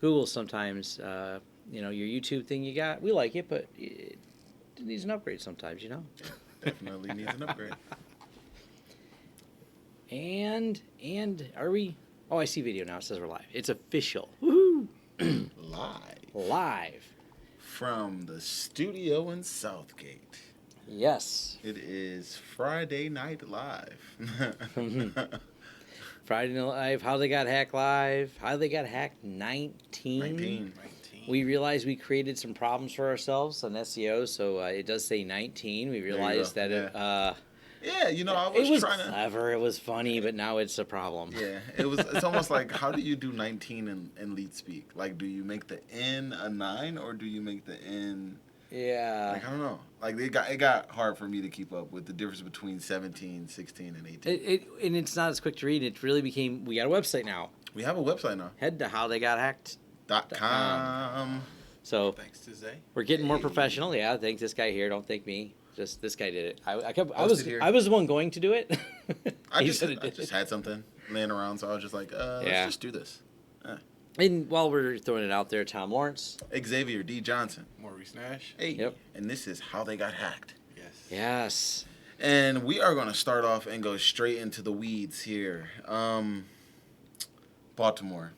Google sometimes, your YouTube thing you got, we like it, but it needs an upgrade sometimes. Definitely needs an upgrade. And are we? Oh, I see video now. It says we're live. It's official. Woohoo! Live. From the studio in Southgate. Yes. It is Friday Night Live. Friday Night Live. How they got hacked live. How they got hacked 19. We realized we created some problems for ourselves on SEO, so it does say 19. We realized that I it was trying to. clever. It was funny, but now it's a problem. Yeah, it's almost like, how do you do 19 in lead speak? Like, do you make the N a 9 or do you make the N? Yeah. Like, I don't know. Like, it got hard for me to keep up with the difference between 17, 16, and 18. And it's not as quick to read. It really became. We got a website now. We have a website now. Head to howtheygothacked.com. So thanks to Zay. We're getting more professional. Yeah, thank this guy here. Don't thank me. Just this guy did it. I was the one going to do it. I just had something laying around, so I was just like, let's just do this. And while we're throwing it out there, Tom Lawrence, Xavier D. Johnson, Maurice Nash. Hey, yep. And this is How They Got Hacked. Yes. And we are going to start off and go straight into the weeds here. Baltimore.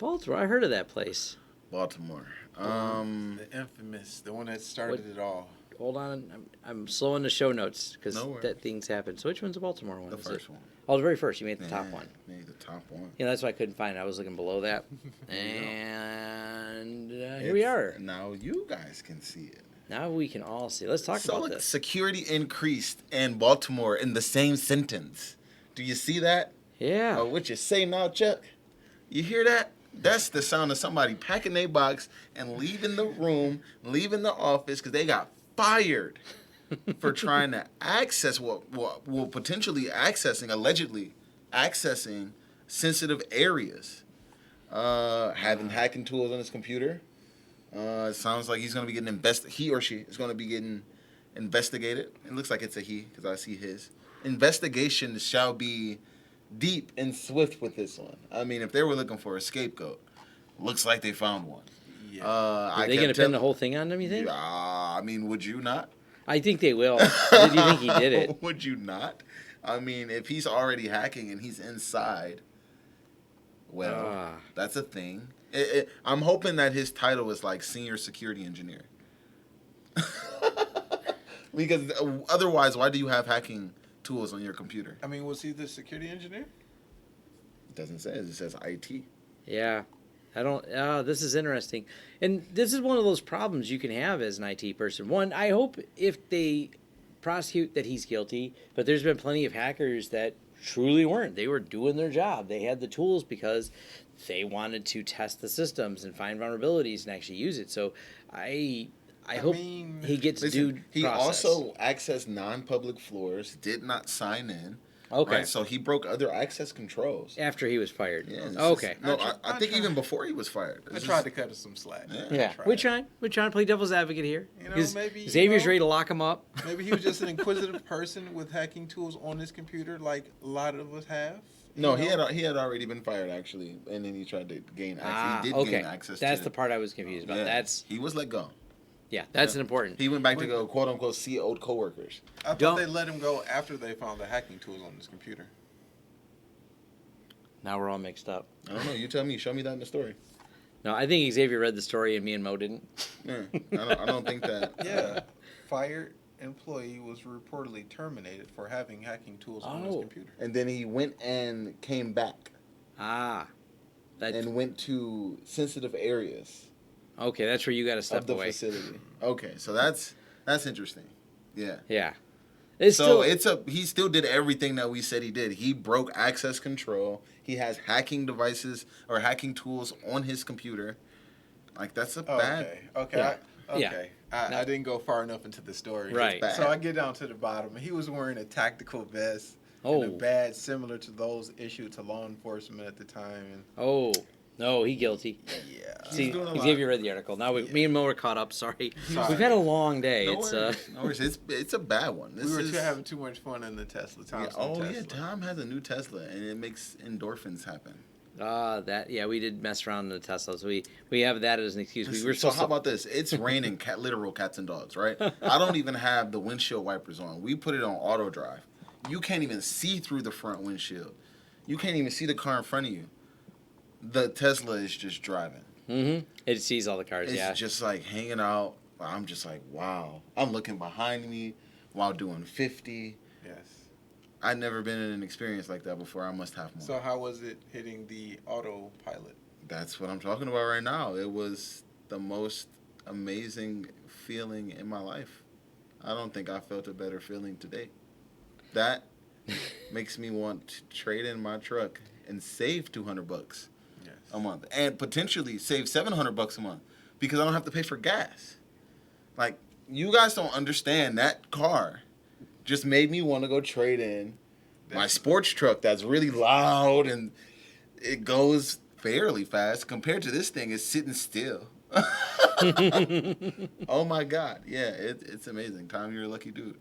I heard of that place. Baltimore. The infamous, the one that started it all. Hold on, I'm slow in the show notes because that things happen. So which one's the Baltimore one? The first one. Oh, the very first. You made the top one. Made the top one. Yeah, that's why I couldn't find it. I was looking below that. And here we are. Now you guys can see it. Now we can all see. Let's talk about this. Security increased in Baltimore in the same sentence. Do you see that? Yeah. Oh, what you say now, Chuck? You hear that? That's the sound of somebody packing their box and leaving the room, leaving the office because they got fired for trying to access allegedly accessing sensitive areas. Having hacking tools on his computer. It sounds like he's going to be getting he or she is going to be getting investigated. It looks like it's a he because I see his. Investigation shall be deep and swift with this one. I mean, if they were looking for a scapegoat, looks like they found one. Yeah. Are they going to pin the whole thing on them, you think? I mean, would you not? I think they will. Do you think he did it? Would you not? I mean, if he's already hacking and he's inside, well, that's a thing. I'm hoping that his title is like senior security engineer. Because otherwise, why do you have hacking tools on your computer? I mean, was he the security engineer? It doesn't say. It says IT. Yeah. This is interesting. And this is one of those problems you can have as an IT person. One, I hope if they prosecute that he's guilty, but there's been plenty of hackers that truly weren't. They were doing their job. They had the tools because they wanted to test the systems and find vulnerabilities and actually use it. So I hope he gets due process. He also accessed non-public floors, did not sign in. Okay. Right? So he broke other access controls. After he was fired. Yeah. Okay. I think even before he was fired. I tried to cut us some slack. Yeah. We're trying to play devil's advocate here. Maybe Xavier's ready to lock him up. Maybe he was just an inquisitive person with hacking tools on his computer, like a lot of us have. No, he had already been fired actually, and then he tried to gain access. He did gain access. That's the part I was confused about. Yeah. He was let go. Yeah, that's an important. He went back to go quote unquote see old coworkers. I thought they let him go after they found the hacking tools on his computer. Now we're all mixed up. I don't know. You tell me. Show me that in the story. No, I think Xavier read the story and me and Mo didn't. Yeah, I don't think that. Yeah, fired employee was reportedly terminated for having hacking tools on his computer. And then he went and came back. And went to sensitive areas. Okay, that's where you got to step away. Of the facility. Okay, so that's interesting. Yeah. Yeah. He still did everything that we said he did. He broke access control. He has hacking devices or hacking tools on his computer. Like, that's a bad. Okay. I didn't go far enough into the story. Right. So I get down to the bottom. He was wearing a tactical vest and a badge similar to those issued to law enforcement at the time. No, he guilty. Yeah. See, Xavier read the article. Now me and Mo are caught up. Sorry. We've had a long day. No worries. It's a bad one. We were having too much fun in the Tesla. Tom has a new Tesla, and it makes endorphins happen. We did mess around in the Tesla, so we have that as an excuse. We were So supposed how about this? It's raining literal cats and dogs, right? I don't even have the windshield wipers on. We put it on auto drive. You can't even see through the front windshield. You can't even see the car in front of you. The Tesla is just driving. Mm-hmm. It sees all the cars. It's just like hanging out. I'm just like, wow. I'm looking behind me while doing 50. Yes. I've never been in an experience like that before. I must have more. So how was it hitting the autopilot? That's what I'm talking about right now. It was the most amazing feeling in my life. I don't think I felt a better feeling to date. That makes me want to trade in my truck and save $200 a month, and potentially save $700 a month because I don't have to pay for gas. Like, you guys don't understand, that car just made me want to go trade in my sports truck that's really loud and it goes fairly fast compared to this thing is sitting still. Oh my God. Yeah, it's amazing. Tom, you're a lucky dude.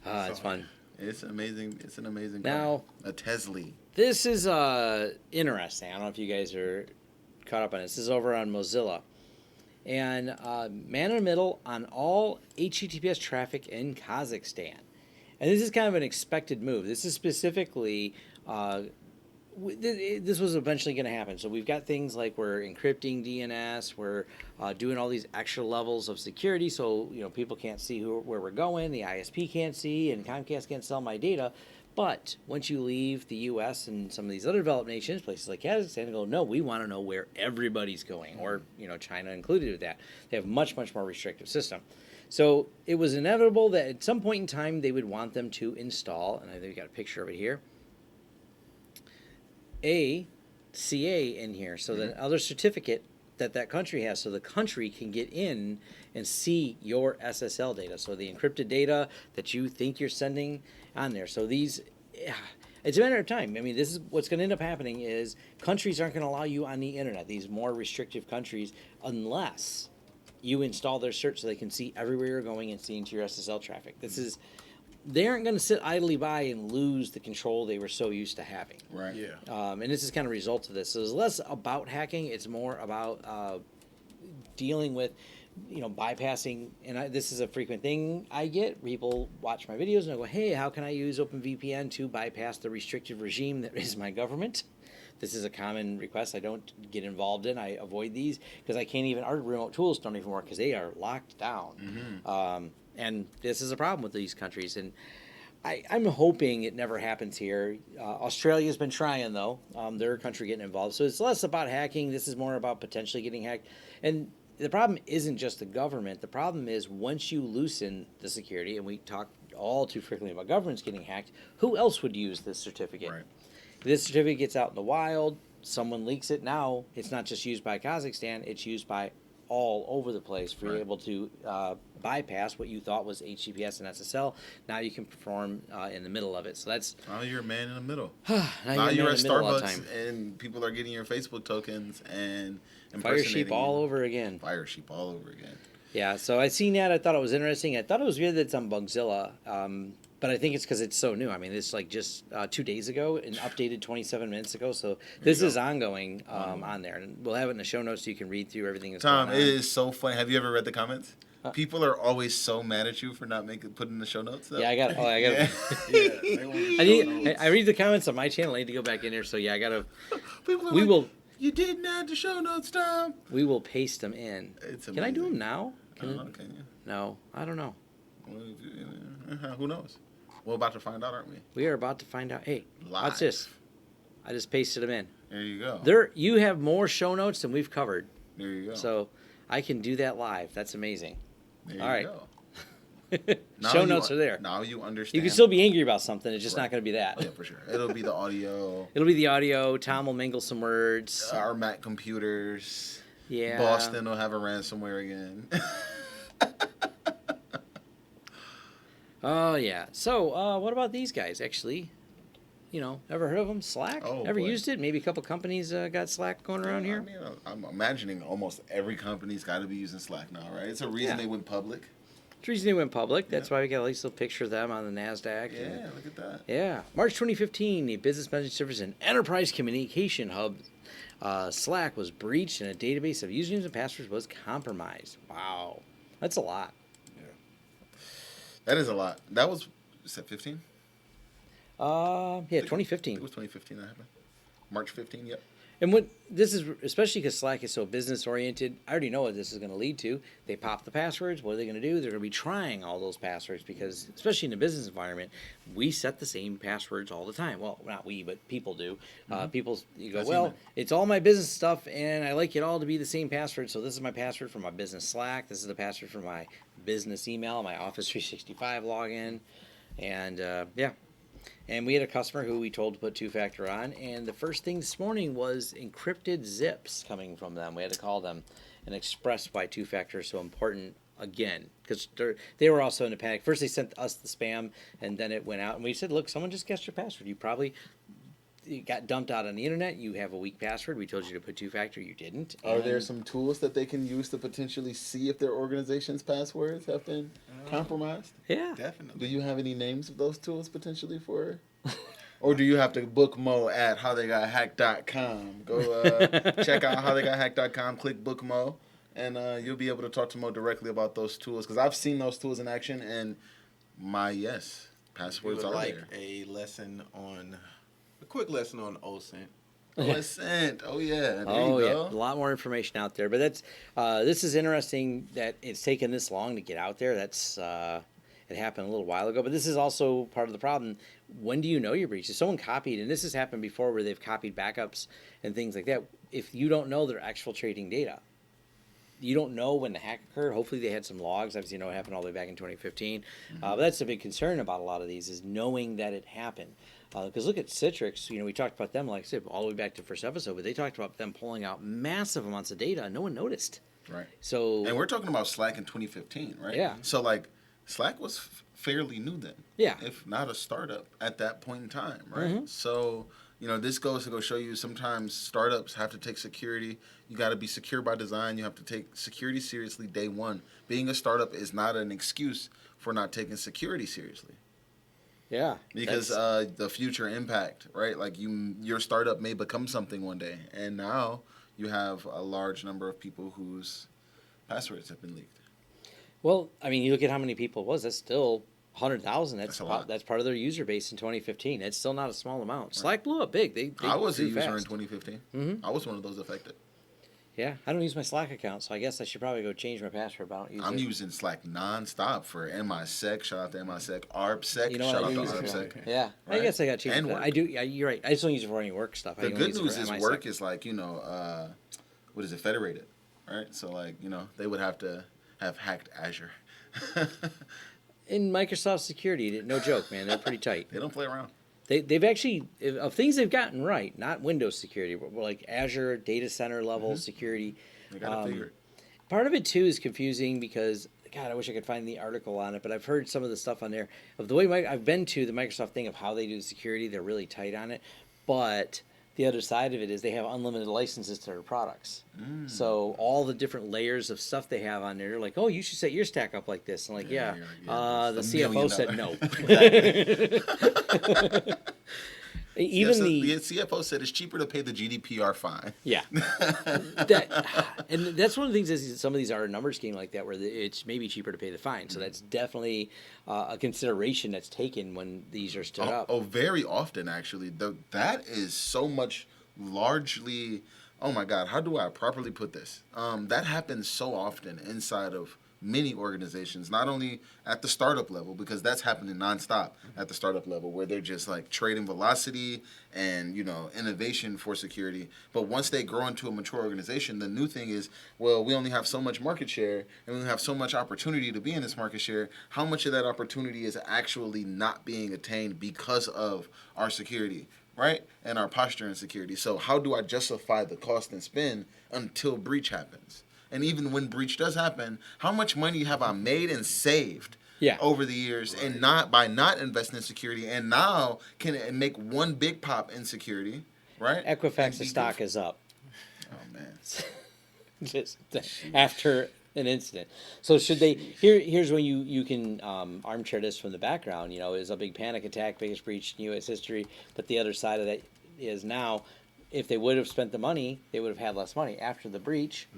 It's fun. It's amazing. It's an amazing now, car. A Tesla. This is interesting. I don't know if you guys are caught up on this. This is over on Mozilla. And man in the middle on all HTTPS traffic in Kazakhstan. And this is kind of an expected move. This is specifically, this was eventually going to happen. So we've got things like we're encrypting DNS, we're doing all these extra levels of security so people can't see where we're going, the ISP can't see, and Comcast can't sell my data. But once you leave the U.S. and some of these other developed nations, places like Kazakhstan, go, no, we want to know where everybody's going, or China included with that. They have much, much more restrictive system. So it was inevitable that at some point in time they would want them to install, and I think we got a picture of it here, a CA in here, so that other certificate that country has, so the country can get in and see your SSL data, so the encrypted data that you think you're sending on there. So it's a matter of time. I mean, this is what's going to end up happening is countries aren't going to allow you on the internet, these more restrictive countries, unless you install their cert so they can see everywhere you're going and see into your SSL traffic. They aren't going to sit idly by and lose the control they were so used to having. Right. Yeah. And this is kind of a result of this. So it's less about hacking. It's more about dealing with, bypassing. And this is a frequent thing I get. People watch my videos and I go, hey, how can I use OpenVPN to bypass the restrictive regime that is my government? This is a common request I don't get involved in. I avoid these because I can't even, our remote tools don't even work because they are locked down. Mm-hmm. And this is a problem with these countries. And I'm hoping it never happens here. Australia's been trying, though. Their country getting involved. So it's less about hacking. This is more about potentially getting hacked. And the problem isn't just the government. The problem is once you loosen the security, and we talk all too frequently about governments getting hacked, who else would use this certificate? Right. This certificate gets out in the wild. Someone leaks it now. It's not just used by Kazakhstan. It's used by all over the place for you able to bypass what you thought was HTTPS and SSL. Now you can perform in the middle of it. So that's now you're a man in the middle. now you're at Starbucks and people are getting your Facebook tokens and fire sheep all over again. Fire sheep all over again. Yeah. So I seen that. I thought it was interesting. I thought it was weird that it's on Bugzilla. But I think it's because it's so new. I mean, it's like just 2 days ago and updated 27 minutes ago. So this is ongoing on there. And we'll have it in the show notes so you can read through everything that's Tom, going on. it is so funny. Have you ever read the comments? People are always so mad at you for not putting the show notes up. Yeah, I got it. I read the comments on my channel. I need to go back in there. So, yeah, I got to. You didn't add the show notes, Tom. We will paste them in. It's can I do them now? Can you? No, I don't know. Who knows? We're about to find out, aren't we? We are about to find out. Hey, Live. what's this? I just pasted them in. There you go. You have more show notes than we've covered. There you go. So I can do that live. That's amazing. There All right. Go. Show notes are there. Now you understand. You can still be angry about something. It's just not going to be that. Yeah, for sure. It'll be the audio. It'll be the audio. Tom will mingle some words. Our Mac computers. Yeah. Boston will have a ransomware again. Oh, yeah. So, what about these guys, actually? Ever heard of them? Slack? Ever used it? Maybe a couple companies got Slack going around here? I mean, I'm imagining almost every company's got to be using Slack now, right? It's a reason they went public. It's the reason they went public. That's why we got at least a picture of them on the NASDAQ. Yeah, look at that. Yeah. March 2015, the business message service and enterprise communication hub Slack was breached and a database of usernames and passwords was compromised. Wow. That's a lot. That is a lot. That was, is that 15? Yeah, 2015. It was 2015 that happened. March 15, yep. And what this is, especially because Slack is so business oriented, I already know what this is going to lead to. They pop the passwords. What are they going to do? They're going to be trying all those passwords because, especially in a business environment, we set the same passwords all the time. Well, not we, but people do. People, you go, well, it's all my business stuff, and I like it all to be the same password. So this is my password for my business Slack. This is the password for my business email, my Office 365 login, and yeah. And we had a customer who we told to put two-factor on, and the first thing this morning was encrypted zips coming from them. We had to call them and express why two-factor is so important again, because they were also in a panic. First they sent us the spam, and then it went out, and we said, look, someone just guessed your password. You got dumped out on the internet. You have a weak password. We told you to put two-factor. You didn't. Are there some tools that they can use to potentially see if their organization's passwords have been compromised? Yeah. Definitely. Do you have any names of those tools potentially for? Or do you have to book Mo at howtheygothacked.com? Go check out howtheygothacked.com, click book Mo, and you'll be able to talk to Mo directly about those tools. Because I've seen those tools in action, and passwords are like there. A quick lesson on OSINT. OSINT. Oh, yeah. There you go. Yeah. A lot more information out there. But that's this is interesting that it's taken this long to get out there. That's it happened a little while ago. But this is also part of the problem. When do you know your breach? If someone copied, and this has happened before where they've copied backups and things like that, if you don't know they're exfiltrating data, you don't know when the hack occurred. Hopefully they had some logs. Obviously, it happened all the way back in 2015. But that's a big concern about a lot of these is knowing that it happened. Because look at Citrix. We talked about them, like I said, all the way back to the first episode, but they talked about them pulling out massive amounts of data and no one noticed. Right. So, and we're talking about Slack in 2015, right? Yeah. So, like, Slack was fairly new then. Yeah. If not a startup at that point in time, right? So, this goes to go show you sometimes startups have to take security. You got to be secure by design. You have to take security seriously day one. Being a startup is not an excuse for not taking security seriously. Yeah. Because the future impact, right? Like your startup may become something one day, and now you have a large number of people whose passwords have been leaked. Well, I mean, you look at how many people it was. That's still 100,000. That's a lot. That's part of their user base in 2015. It's still not a small amount. Right. Slack blew up big. They I was a grew user fast. in 2015. I was one of those affected. Yeah, I don't use my Slack account, so I guess I should probably go change my password. But I don't use I'm it. using Slack nonstop for MISEC. Shout out to MISEC. ARPSEC. You know shout what out I to use ARPSEC. Yeah, Right? I guess I got to change And that. work. I do. Yeah, you're right. I just don't use it for any work stuff. The I good use news it for is MISEC. work is like, what is it, federated, right? So like, they would have to have hacked Azure. In Microsoft security, no joke, man. They're pretty tight. They don't play around. They've actually, of things they've gotten right, not Windows security, but like Azure data center level security. They got to figure it. Part of it too is confusing because, God, I wish I could find the article on it, but I've heard some of the stuff on there of the way I've been to the Microsoft thing of how they do the security. They're really tight on it, but the other side of it is they have unlimited licenses to their products. So all the different layers of stuff they have on there, they're like, oh, you should set your stack up like this. And like, yeah. The CFO said no. Even the CFO said it's cheaper to pay the GDPR fine. Yeah. And that's one of the things is some of these are a numbers game like that where it's maybe cheaper to pay the fine. So that's definitely a consideration that's taken when these are stood up. Oh, very often, actually. That is so much largely, oh my God, how do I properly put this? That happens so often inside of many organizations, not only at the startup level, because that's happening nonstop at the startup level where they're just like trading velocity and, innovation for security. But once they grow into a mature organization, the new thing is, well, we only have so much market share and we have so much opportunity to be in this market share. How much of that opportunity is actually not being attained because of our security, right? And our posture in security. So how do I justify the cost and spend until breach happens? And even when breach does happen, how much money have I made and saved over the years and not by not investing in security? And now can it make one big pop in security, right? Equifax's stock is up. Oh, man. Just after an incident. So should they, here's when you can armchair this from the background, is a big panic attack, biggest breach in U.S. history. But the other side of that is now, if they would have spent the money, they would have had less money. After the breach,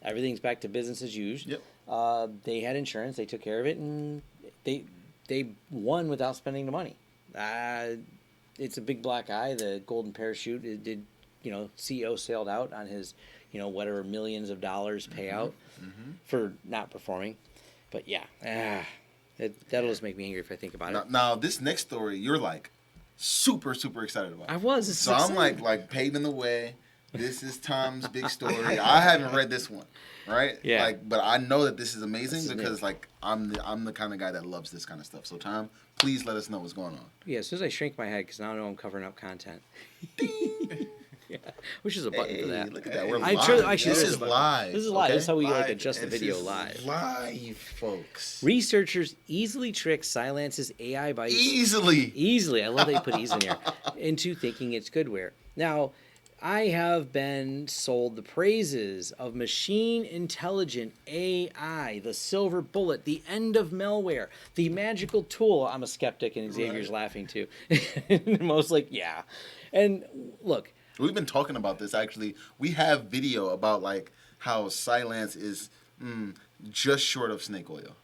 everything's back to business as usual. Yep. They had insurance, they took care of it, and they won without spending the money. It's a big black eye. The golden parachute, it did, CEO sailed out on his, whatever millions of dollars payout for not performing. But yeah, that'll just make me angry if I think about it. Now, this next story, you're like super, super excited about. I was. So I'm like paving the way. This is Tom's big story. I haven't read this one, right? Yeah. But I know that this is amazing because I'm the kind of guy that loves this kind of stuff. So Tom, please let us know what's going on. Yeah, as soon as I shrink my head, because now I know I'm covering up content. Yeah, which is a button for that. Look at that. We're I'm live. sure actually this this is live. This is live. Okay? This is how we Live. adjust the This video is live. Live, folks. Researchers easily trick Cylance's AI by Easily. I love that you put ease in here, into thinking it's goodware. Now, I have been sold the praises of machine intelligent AI, the silver bullet, the end of malware, the magical tool. I'm a skeptic, and Xavier's laughing too. Most like, yeah. And look, We've been talking about this actually. We have video about like how Cylance is just short of snake oil,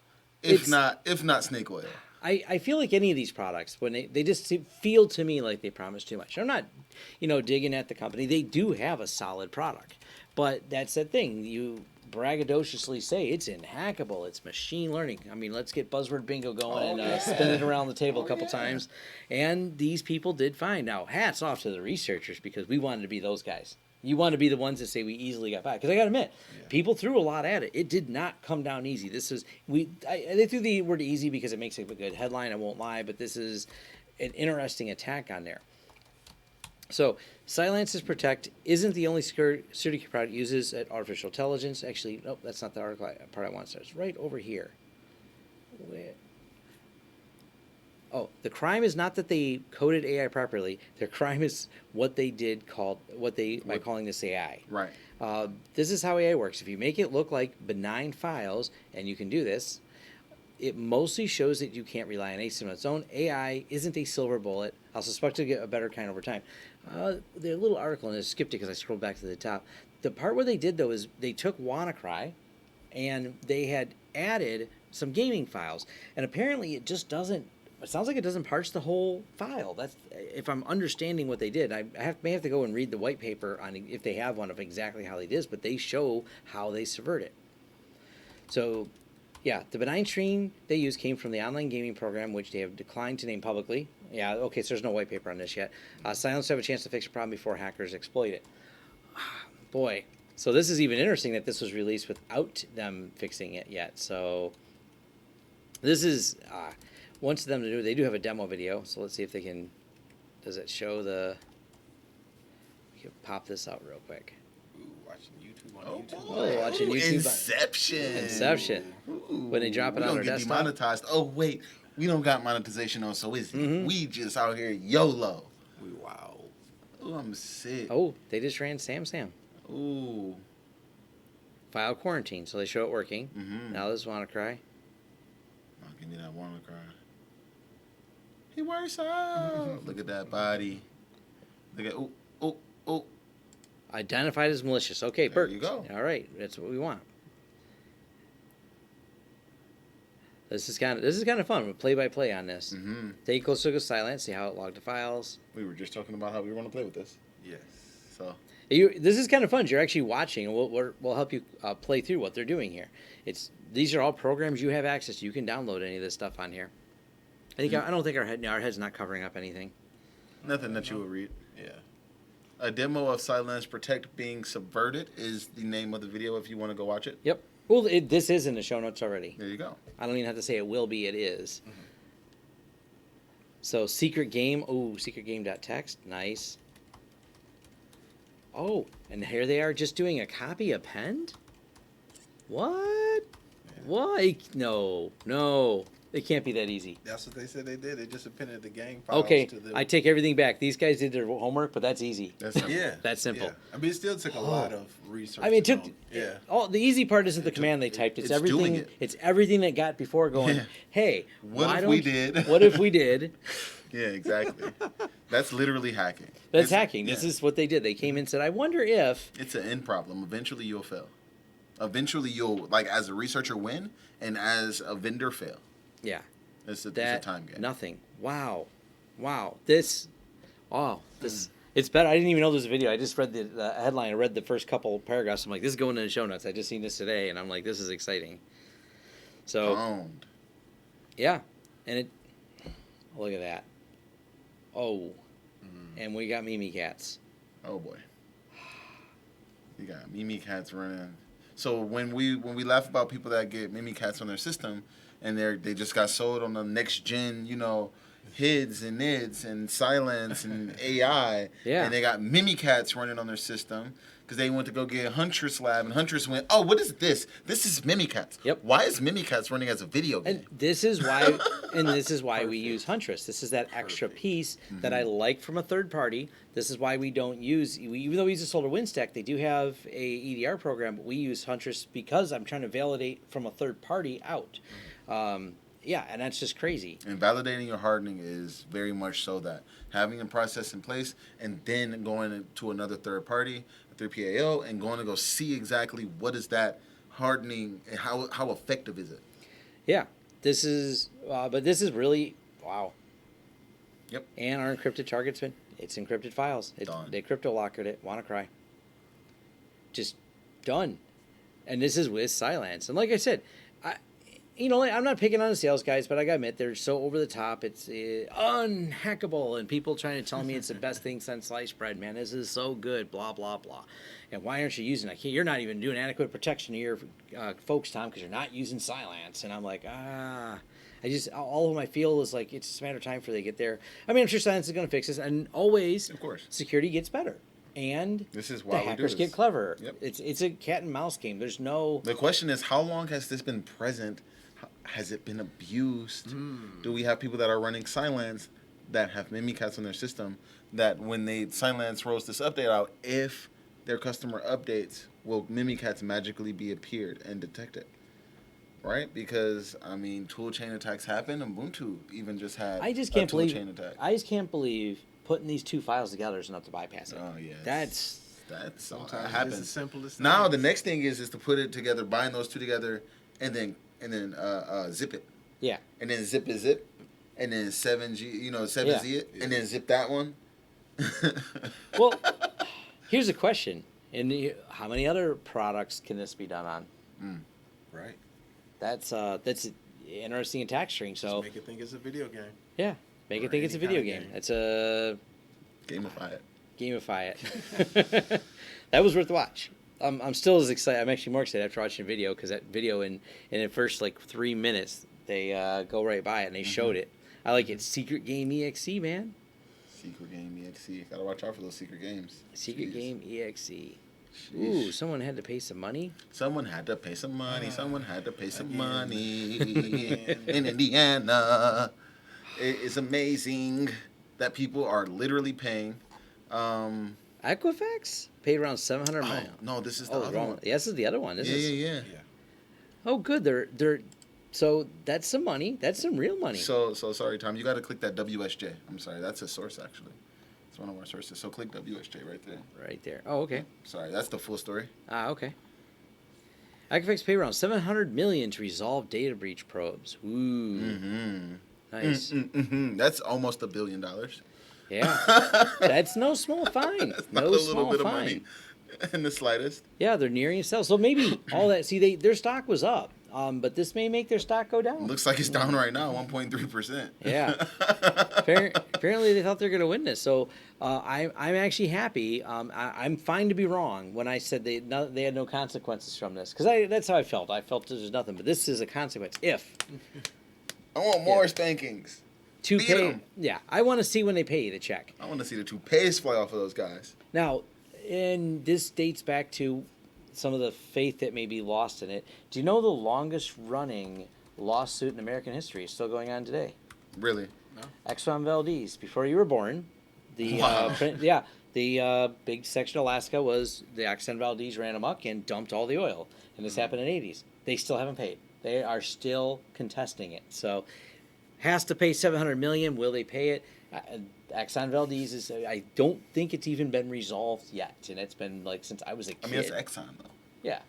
if not snake oil. I feel like any of these products, when they just feel to me like they promise too much. I'm not, digging at the company. They do have a solid product, but that's the thing. You braggadociously say it's inhackable, it's machine learning. I mean, let's get buzzword bingo going and spin it around the table a couple times. And these people did fine. Now, hats off to the researchers because we wanted to be those guys. You want to be the ones that say we easily got by. Because I got to admit, people threw a lot at it. It did not come down easy. They threw the word easy because it makes it a good headline, I won't lie, but this is an interesting attack on there. So, Cylance's Protect isn't the only security product it uses at artificial intelligence. Actually, nope, that's not the article part I want to start. It's right over here. The crime is not that they coded AI properly. Their crime is what they did by calling this AI. Right. This is how AI works. If you make it look like benign files, and you can do this, it mostly shows that you can't rely on ASIM on its own. AI isn't a silver bullet. I'll suspect to get a better kind over time. The little article, and I skipped it because I scrolled back to the top. The part where they did, though, is they took WannaCry, and they had added some gaming files. And apparently it just doesn't, it sounds like it doesn't parse the whole file. That's, if I'm understanding what they did. I may have to go and read the white paper on if they have one of exactly how they did this, but they show how they subvert it. So, yeah, the benign string they used came from the online gaming program, which they have declined to name publicly. Yeah, okay, so there's no white paper on this yet. Silence have a chance to fix the problem before hackers exploit it. Boy, so this is even interesting that this was released without them fixing it yet. So this is once them to do. They do have a demo video, so let's see if they can. Does it show the? We can pop this out real quick. Watching YouTube on YouTube. Oh, watching YouTube. Inception. Ooh. When they drop it on their desktop. Demonetized. Oh wait, we don't got monetization on, so is it? We just out here YOLO. Wow. Oh, I'm sick. Oh, they just ran Sam. Ooh. File quarantine, so they show it working. Now this WannaCry. Oh, give me that WannaCry. He works out. Look at that body. Look at oh. Identified as malicious. Okay, There Bert. you go. All right, that's what we want. This is kind of fun. We'll play by play on this. Take a closer look at Cylance, see how it logged the files. We were just talking about how we want to play with this. Yes. So This is kind of fun. You're actually watching, and we'll help you play through what they're doing here. These are all programs you have access to. You can download any of this stuff on here. I don't think our head's not covering up anything. nothing that you would read. Yeah. A demo of Cylance Protect being subverted is the name of the video if you want to go watch it. Yep. Well, this is in the show notes already. There you go. I don't even have to say it will be. It is. So secret game. Oh, secretgame.txt. Nice. Oh, and here they are just doing a copy append? What? Why? No. It can't be that easy. That's what they said they did. They just appended the gang files Okay, to the... I take everything back. These guys did their homework, but that's easy. That's simple. Yeah. That's simple. Yeah. I mean, it still took a lot of research. I mean, it took. Yeah. The easy part isn't the command they typed. It's it's doing everything. it. It's everything that got before going. Yeah. Hey, What why if don't we did? What if we did? Yeah, exactly. That's literally hacking. That's hacking. This is what they did. They came in and said, I wonder if... It's an end problem. Eventually you'll fail. Eventually you'll, like, as a researcher, win, and as a vendor, fail. Yeah. It's a time game. Nothing. Wow. This... It's better. I didn't even know there was a video. I just read the headline. I read the first couple paragraphs. I'm like, this is going in the show notes. I just seen this today, and I'm like, this is exciting. So... Owned. Yeah. And it... Look at that. Oh. And we got Mimi cats. Oh boy. You got Mimi cats running. So when we laugh about people that get Mimi cats on their system, and they just got sold on the next gen, HIDs and NIDs and silence and AI, yeah. And they got Mimi cats running on their system because they went to go get Huntress Lab, and Huntress went, oh, what is this? This is Mimi cats. Yep. Why is Mimi cats running as a video game? And this is why we use Huntress. This is that extra piece that I like from a third party. This is why we don't use, even though we use a SolarWinds stack, they do have a EDR program, but we use Huntress because I'm trying to validate from a third party out. Yeah, and that's just crazy. And validating your hardening is very much so that having a process in place and then going to another third party, a 3PAO, and going to go see exactly what is that hardening and how effective is it. Yeah, this is really, wow. Yep. And our encrypted targets, it's encrypted files. They crypto locked it. Wanna cry. Just done. And this is with Silence. And like I said, I'm not picking on the sales guys, but I gotta admit, they're so over the top. It's unhackable, and people trying to tell me it's the best thing since sliced bread. Man, this is so good, blah, blah, blah. And why aren't you using it? You're not even doing adequate protection to your folks, Tom, because you're not using Silence. And I'm like, all of my feel is like, it's just a matter of time before they get there. I mean, I'm sure Silence is going to fix this, and always, of course, security gets better. And this is why the hackers get clever. Yep. It's a cat and mouse game. There's no... The question is, how long has this been present? Has it been abused? Do we have people that are running Silence that have Mimikatz on their system that when Silence rolls this update out, if their customer updates, will Mimikatz magically be appeared and detected? Right? Because, I mean, tool chain attacks happen. Ubuntu even just had I just can't believe putting these two files together is enough to bypass it. Oh, yeah. That's sometimes happens. It's the simplest thing. Now, the next thing is to put it together, bind those two together, and then zip it. Yeah. And then zip, and then 7G, 7Z it, and then zip that one. Well, here's a question. How many other products can this be done on? Right. That's an interesting attack string. So just make it think it's a video game. Yeah. Make it think it's a video game. It's a... Gamify it. That was worth the watch. I'm still as excited. I'm actually more excited after watching the video because that video in the first 3 minutes they go right by it and they showed it. I like it. Secret Game EXE, man. Secret Game EXE. Gotta watch out for those secret games. Secret Game EXE. Ooh, someone had to pay some money. Someone had to pay some money. Someone had to pay some money in Indiana. It's amazing that people are literally paying. Equifax paid around $700 million. No, this is the other one. Yeah, this is the other one. Yeah. Oh, good. They're so that's some money. That's some real money. So sorry, Tom. You got to click that WSJ. I'm sorry. That's a source actually. It's one of our sources. So click WSJ right there. Right there. Oh, okay. Sorry, that's the full story. Okay. Equifax paid around $700 million to resolve data breach probes. Ooh. Nice. That's almost $1 billion. Yeah, that's no small fine. That's not a little bit of money in the slightest. Yeah, they're nearing sell. So maybe all that. See, their stock was up, but this may make their stock go down. Looks like it's down right now, 1.3%. Yeah. Apparently, they thought they were going to win this. So I'm actually happy. I'm fine to be wrong when I said they had no consequences from this because that's how I felt. I felt there's nothing, but this is a consequence. If I want more spankings. To pay, yeah. I want to see when they pay you the check. I want to see the toupees fly off of those guys. Now, and this dates back to some of the faith that may be lost in it. Do you know the longest running lawsuit in American history is still going on today? Really? No. Exxon Valdez, before you were born. The big section of Alaska was the Exxon Valdez ran amok and dumped all the oil. And this happened in the 80s. They still haven't paid. They are still contesting it. So... has to pay $700 million. Will they pay it? Exxon Valdez is. I don't think it's even been resolved yet, and it's been like since I was a kid. I mean, it's Exxon though. Yeah.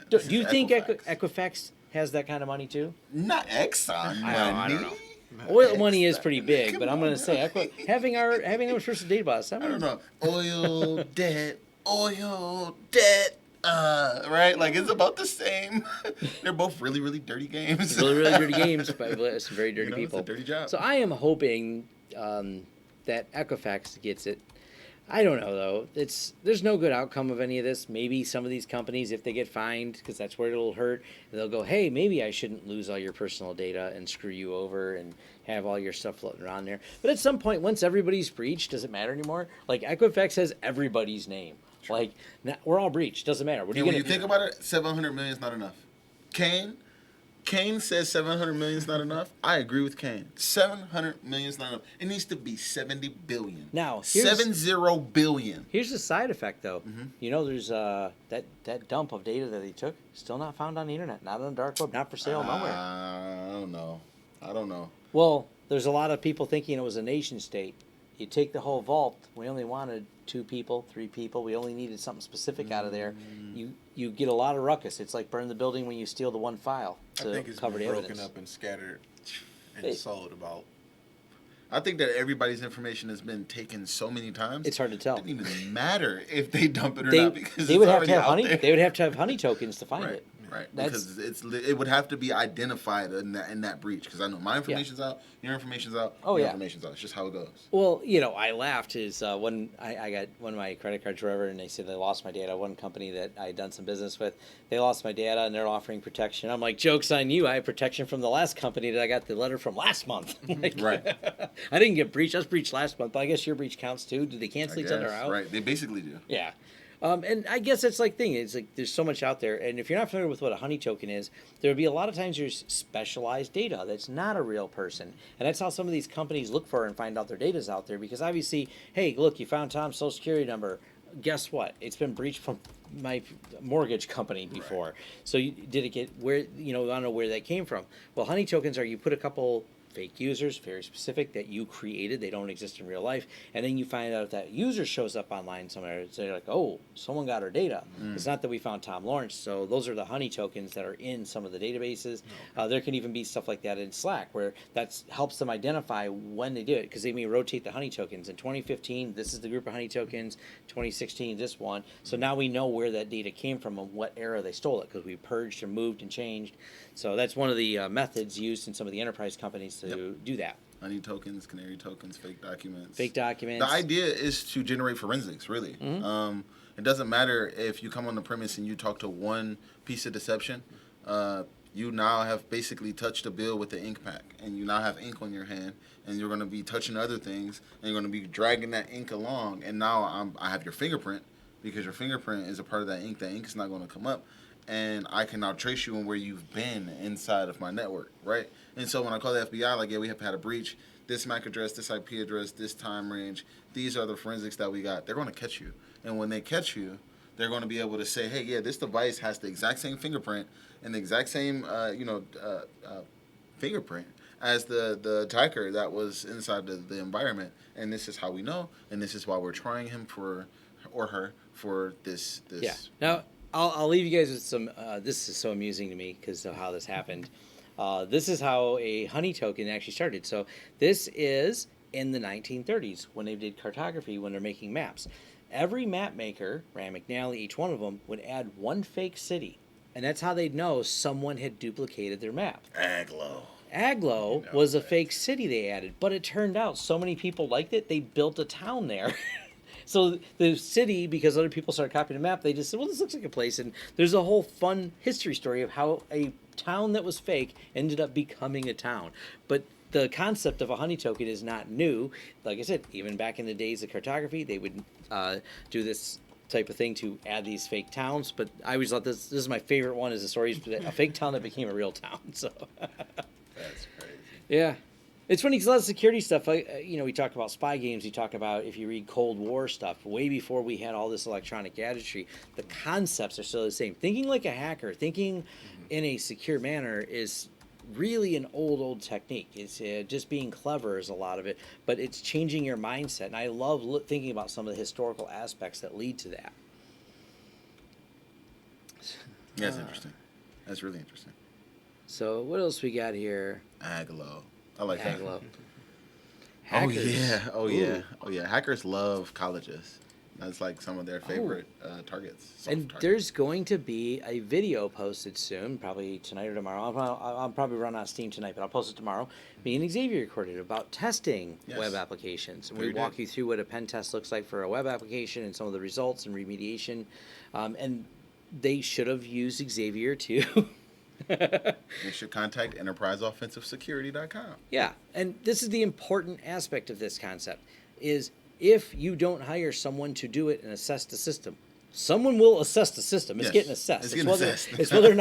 Do This you is think Equifax. Equifax has that kind of money too? Not Exxon I don't money. know. Oil money is Exxon. pretty big, Come but I'm going on, to say bro. having our personal data bus. I don't know. Oil debt. Right? Like it's about the same. They're both really, really dirty games. Really dirty games by some very dirty people. It's a dirty job. So I am hoping that Equifax gets it. I don't know though. There's no good outcome of any of this. Maybe some of these companies, if they get fined, because that's where it'll hurt, they'll go, hey, maybe I shouldn't lose all your personal data and screw you over and have all your stuff floating around there. But at some point, once everybody's breached, does it matter anymore? Like Equifax has everybody's name. Sure. Like we're all breached. Doesn't matter. What are you when gonna you think about it, 700 million is not enough. Kane says 700 million is not enough. I agree with Kane. 700 million is not enough. It needs to be 70 billion. Now, 70 billion. Here's the side effect, though. Mm-hmm. You know, there's that dump of data that he took, still not found on the internet, not on the dark web, not for sale nowhere. I don't know. Well, there's a lot of people thinking it was a nation state. You take the whole vault. We only wanted 2 people, 3 people. We only needed something specific out of there. You get a lot of ruckus. It's like burn the building when you steal the one file to I think it's cover been the broken evidence. up and scattered and sold about. I think that everybody's information has been taken so many times. It's hard to tell. It doesn't even matter if they dump it or not because they would it's have to already have out honey. there. They would have to have honey tokens to find Right. it. Right, That's- because it would have to be identified in that breach. Because I know my information's out, your information's out, Oh, your yeah. information's out. It's just how it goes. Well, you know, I laughed is when I got one of my credit cards, wherever, and they said they lost my data. One company that I had done some business with, they lost my data and they're offering protection. I'm like, joke's on you. I have protection from the last company that I got the letter from last month. Like, Right. I didn't get breached. I was breached last month, but I guess your breach counts too. Do they I cancel each other guess, out? right? They basically do. Yeah. And I guess it's like thing. It's like there's so much out there, and if you're not familiar with what a honey token is, there will be a lot of times there's specialized data that's not a real person, and that's how some of these companies look for and find out their data's out there. Because obviously, hey, look, you found Tom's social security number. Guess what? It's been breached from my mortgage company before. Right. So did it get where? You know, I don't know where that came from. Well, honey tokens are you put a couple fake users, very specific, that you created. They don't exist in real life. And then you find out that user shows up online somewhere. So you're like, oh, someone got our data. It's not that we found Tom Lawrence. So those are the honey tokens that are in some of the databases. There can even be stuff like that in Slack where that helps them identify when they do it because they may rotate the honey tokens. In 2015, this is the group of honey tokens. 2016, this one. So now we know where that data came from and what era they stole it because we purged and moved and changed. So that's one of the methods used in some of the enterprise companies to do that. Honey tokens, canary tokens, fake documents. Fake documents. The idea is to generate forensics, really. It doesn't matter if you come on the premise and you talk to one piece of deception. You now have basically touched a bill with the ink pack, and you now have ink on your hand, and you're going to be touching other things, and you're going to be dragging that ink along. And now I have your fingerprint, because your fingerprint is a part of that ink. That ink is not going to come up. And I can now trace you on where you've been inside of my network, right? And so when I call the FBI, like, yeah, we have had a breach, this MAC address, this IP address, this time range, these are the forensics that we got. They're going to catch you. And when they catch you, they're going to be able to say, hey, yeah, this device has the exact same fingerprint and the exact same, fingerprint as the attacker that was inside the environment. And this is how we know, and this is why we're trying him or her for this. Yeah. Now, I'll leave you guys with some. This is so amusing to me because of how this happened. This is how a honey token actually started. So this is in the 1930s when they did cartography, when they're making maps. Every map maker, Rand McNally, each one of them, would add one fake city. And that's how they'd know someone had duplicated their map. Aglo was a fake city they added. But it turned out so many people liked it, they built a town there. So the city, because other people started copying the map, they just said, well, this looks like a place. And there's a whole fun history story of how a town that was fake ended up becoming a town. But the concept of a honey token is not new. Like I said, even back in the days of cartography, they would do this type of thing to add these fake towns. But I always thought this is my favorite one, is the story of a fake town that became a real town. So That's crazy. Yeah. It's funny because a lot of security stuff, we talk about spy games, we talk about, if you read Cold War stuff, way before we had all this electronic gadgetry, the concepts are still the same. Thinking like a hacker, thinking in a secure manner is really an old technique. It's just being clever is a lot of it, but it's changing your mindset. And I love thinking about some of the historical aspects that lead to that. Yeah, that's interesting. That's really interesting. So what else we got here? Aglo. I like that. Aglo. Oh yeah. Oh yeah. Oh yeah. Hackers love colleges. That's like some of their favorite targets. And targets. there's going to be a video posted soon, probably tonight or tomorrow. I'll probably run on Steam tonight, but I'll post it tomorrow. Me and Xavier recorded about testing web applications. And we walk you through what a pen test looks like for a web application and some of the results and remediation. And they should have used Xavier too. You should contact enterpriseoffensivesecurity.com. Yeah, and this is the important aspect of this concept is if you don't hire someone to do it and assess the system, someone will assess the system. It's getting assessed. It's whether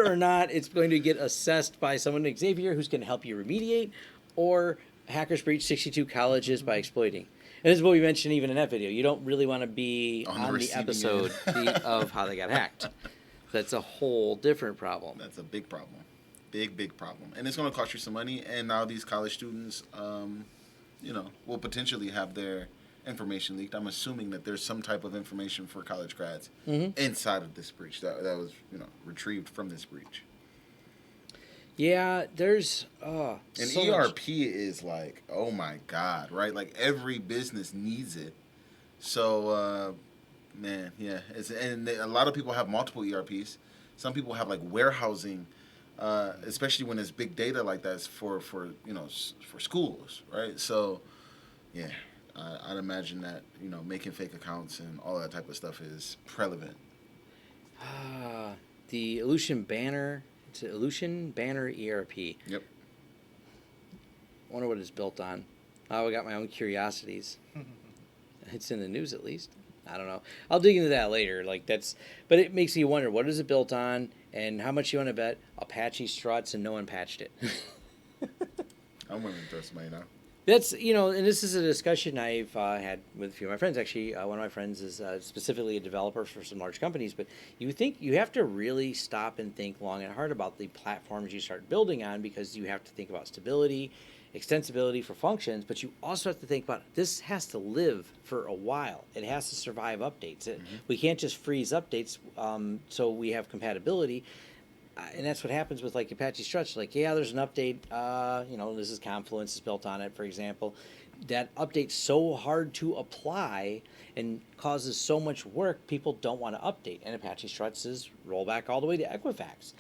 or not it's going to get assessed by someone like Xavier who's going to help you remediate, or hackers breach 62 colleges by exploiting. And this is what we mentioned even in that video. You don't really want to be on the episode of how they got hacked. That's a whole different problem. That's a big problem. Big problem. And it's going to cost you some money. And now these college students, will potentially have their information leaked. I'm assuming that there's some type of information for college grads inside of this breach that was, retrieved from this breach. Yeah, there's... and so ERP is like, oh my God, right? Like every business needs it. So... man, yeah, a lot of people have multiple ERPs. Some people have like warehousing, especially when it's big data like that for schools, right? So, yeah, I'd imagine that making fake accounts and all that type of stuff is prevalent. The Illusion Banner. It's an Illusion Banner ERP. Yep. I wonder what it's built on. I got my own curiosities. It's in the news at least. I don't know. I'll dig into that later. But it makes you wonder, what is it built on, and how much you want to bet Apache struts and no one patched it. I'm willing to throw somebody now. That's, and this is a discussion I've had with a few of my friends. Actually, one of my friends is specifically a developer for some large companies. But you have to really stop and think long and hard about the platforms you start building on, because you have to think about stability, extensibility for functions, but you also have to think about this has to live for a while. It has to survive updates. We can't just freeze updates so we have compatibility. And that's what happens with like Apache struts. Like, yeah, there's an update. This is Confluence is built on it, for example. That update's so hard to apply and causes so much work, people don't want to update. And Apache struts is rollback all the way to Equifax.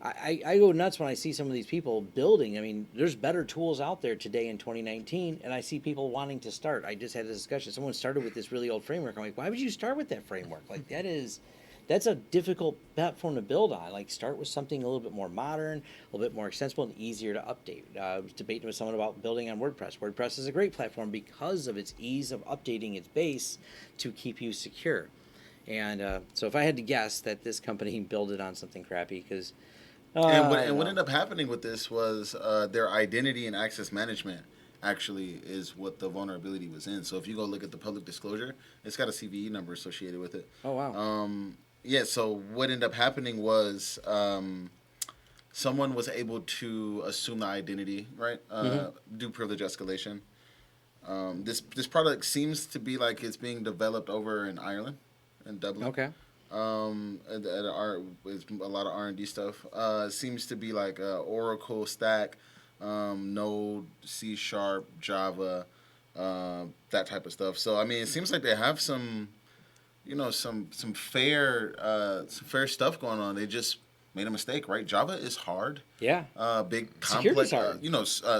I go nuts when I see some of these people building. I mean, there's better tools out there today in 2019, and I see people wanting to start. I just had a discussion. Someone started with this really old framework. I'm like, why would you start with that framework? Like, that's a difficult platform to build on. Like, start with something a little bit more modern, a little bit more extensible, and easier to update. I was debating with someone about building on WordPress. WordPress is a great platform because of its ease of updating its base to keep you secure. And so if I had to guess that this company built it on something crappy, because... what ended up happening with this was their identity and access management actually is what the vulnerability was in. So if you go look at the public disclosure, it's got a CVE number associated with it. Oh, wow. Yeah, so what ended up happening was someone was able to assume the identity, right? Do privilege escalation. This product seems to be like it's being developed over in Ireland, in Dublin. Okay. It's a lot of R&D stuff. Seems to be like Oracle stack, Node, C#, Java, that type of stuff. So I mean, it seems like they have some fair stuff going on. They just made a mistake, right? Java is hard. Yeah. Big complex. Hard.